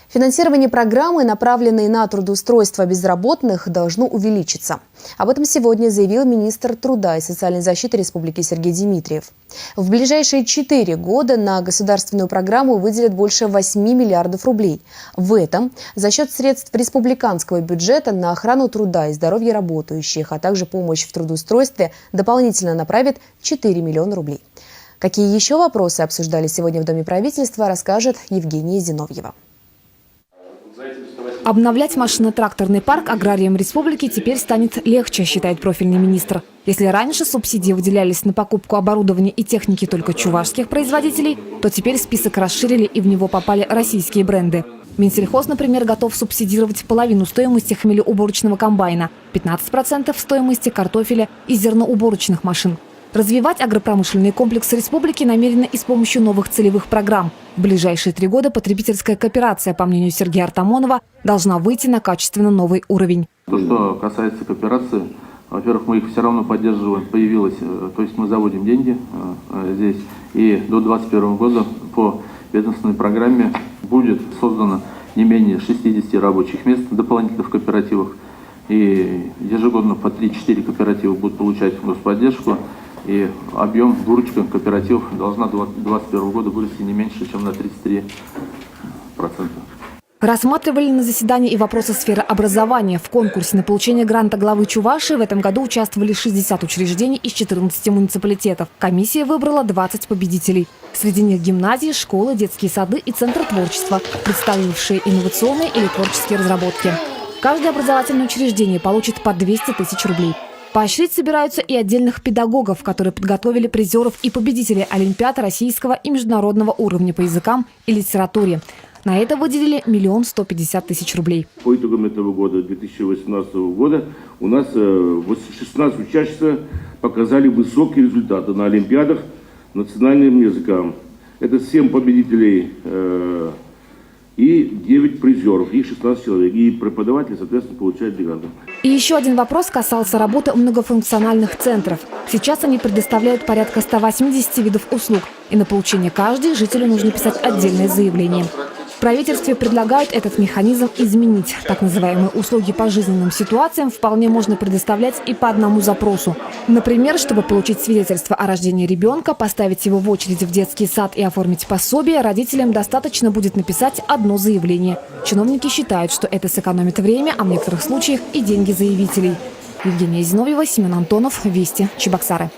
Финансирование программы, направленной на трудоустройство безработных, должно увеличиться. Об этом сегодня заявил министр труда и социальной защиты Республики Сергей Дмитриев. В ближайшие 4 года на государственную программу выделят больше 8 миллиардов рублей. В этом за счет средств республиканского бюджета на охрану труда и здоровья работающих, а также помощь в трудоустройстве дополнительно направят 4 миллиона рублей. Какие еще вопросы обсуждали сегодня в Доме правительства, расскажет Евгения Зиновьева. Обновлять машино-тракторный парк аграриям республики теперь станет легче, считает профильный министр. Если раньше субсидии выделялись на покупку оборудования и техники только чувашских производителей, то теперь список расширили и в него попали российские бренды. Минсельхоз, например, готов субсидировать половину стоимости хмелеуборочного комбайна, 15% стоимости картофеля и зерноуборочных машин. Развивать агропромышленный комплекс республики намерены и с помощью новых целевых программ. В ближайшие 3 года потребительская кооперация, по мнению Сергея Артамонова, должна выйти на качественно новый уровень. То, что касается кооперации, во-первых, мы их все равно поддерживаем. Появилось, то есть мы заводим деньги здесь. И до 2021 года по ведомственной программе будет создано не менее 60 рабочих мест дополнительных в кооперативах. И ежегодно по 3-4 кооператива будут получать господдержку. И объем, выручка кооперативов должна до 2021 года вырасти не меньше, чем на 33%. Рассматривали на заседании и вопросы сферы образования. В конкурсе на получение гранта главы Чувашии в этом году участвовали 60 учреждений из 14 муниципалитетов. Комиссия выбрала 20 победителей. Среди них гимназии, школы, детские сады и центры творчества, представившие инновационные или творческие разработки. Каждое образовательное учреждение получит по 200 тысяч рублей. Поощрить собираются и отдельных педагогов, которые подготовили призеров и победителей Олимпиад российского и международного уровня по языкам и литературе. На это выделили 1 150 000 рублей. По итогам этого года, 2018 года, у нас 16 учащихся показали высокие результаты на Олимпиадах национальным языкам. Это 7 победителей и 9 призеров, их 16 человек. И преподаватели, соответственно, получают гранты. И еще один вопрос касался работы многофункциональных центров. Сейчас они предоставляют порядка 180 видов услуг. И на получение каждой жителю нужно писать отдельное заявление. В правительстве предлагают этот механизм изменить. Так называемые услуги по жизненным ситуациям вполне можно предоставлять и по одному запросу. Например, чтобы получить свидетельство о рождении ребенка, поставить его в очередь в детский сад и оформить пособие, родителям достаточно будет написать одно заявление. Чиновники считают, что это сэкономит время, а в некоторых случаях и деньги заявителей. Евгения Зиновьева, Семен Антонов, Вести, Чебоксары.